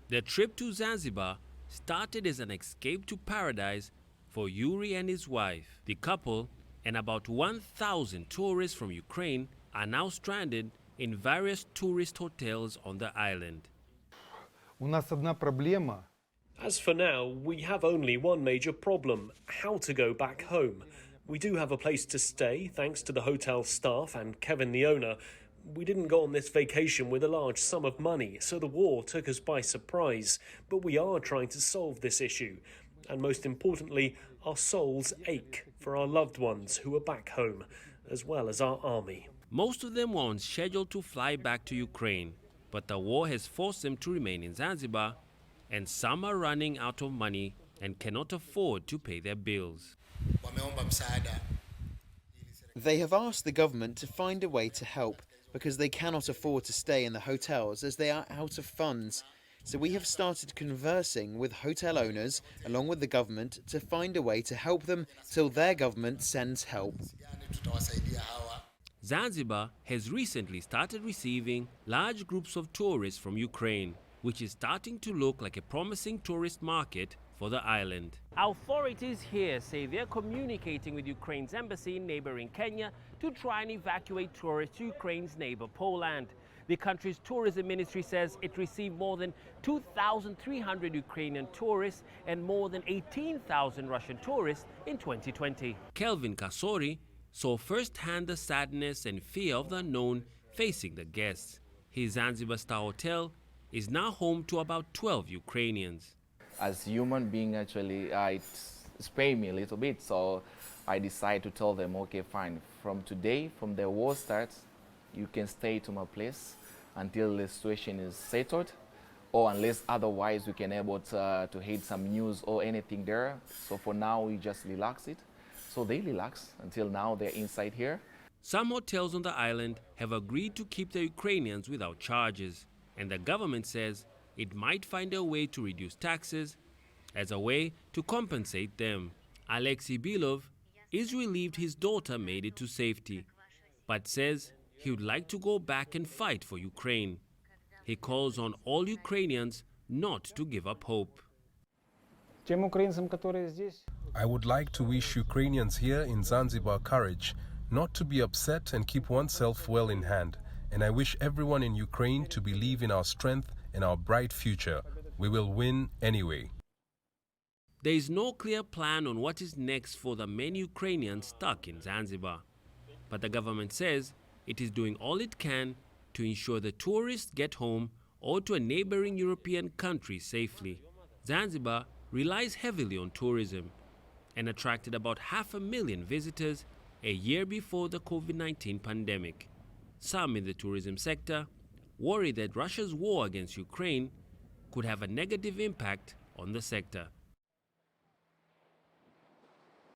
Their trip to Zanzibar started as an escape to paradise for Yuri and his wife. The couple and about 1,000 tourists from Ukraine are now stranded in various tourist hotels on the island. У нас одна проблема. As for now, we have only one major problem: how to go back home. We do have a place to stay, thanks to the hotel staff and Kevin, the owner. We didn't go on this vacation with a large sum of money, so the war took us by surprise. But we are trying to solve this issue. And most importantly, our souls ache for our loved ones who are back home, as well as our army. Most of them were on schedule to fly back to Ukraine, but the war has forced them to remain in Zanzibar, and some are running out of money and cannot afford to pay their bills. They have asked the government to find a way to help because they cannot afford to stay in the hotels as they are out of funds. So we have started conversing with hotel owners along with the government to find a way to help them till their government sends help. Zanzibar has recently started receiving large groups of tourists from Ukraine, which is starting to look like a promising tourist market for the island. Authorities here say they're communicating with Ukraine's embassy in neighboring Kenya to try and evacuate tourists to Ukraine's neighbor Poland. The country's tourism ministry says it received more than 2,300 Ukrainian tourists and more than 18,000 Russian tourists in 2020. Kelvin Kasori saw firsthand the sadness and fear of the unknown facing the guests. His Zanzibar-style hotel is now home to about 12 Ukrainians. As human being, actually, it's pained me a little bit, so I decided to tell them, okay, fine, from today, from the war starts, you can stay to my place until the situation is settled, or unless otherwise we can able to hear some news or anything there. So for now, we just relax it. So they relax until now they're inside here. Some hotels on the island have agreed to keep the Ukrainians without charges, and the government says it might find a way to reduce taxes as a way to compensate them. Alexei Bilov is relieved his daughter made it to safety, but says he would like to go back and fight for Ukraine. He calls on all Ukrainians not to give up hope. I would like to wish Ukrainians here in Zanzibar courage, not to be upset and keep oneself well in hand. And I wish everyone in Ukraine to believe in our strength and our bright future. We will win anyway. There is no clear plan on what is next for the many Ukrainians stuck in Zanzibar. But the government says it is doing all it can to ensure the tourists get home or to a neighboring European country safely. Zanzibar relies heavily on tourism and attracted about 500,000 visitors a year before the COVID-19 pandemic. Some in the tourism sector worry that Russia's war against Ukraine could have a negative impact on the sector.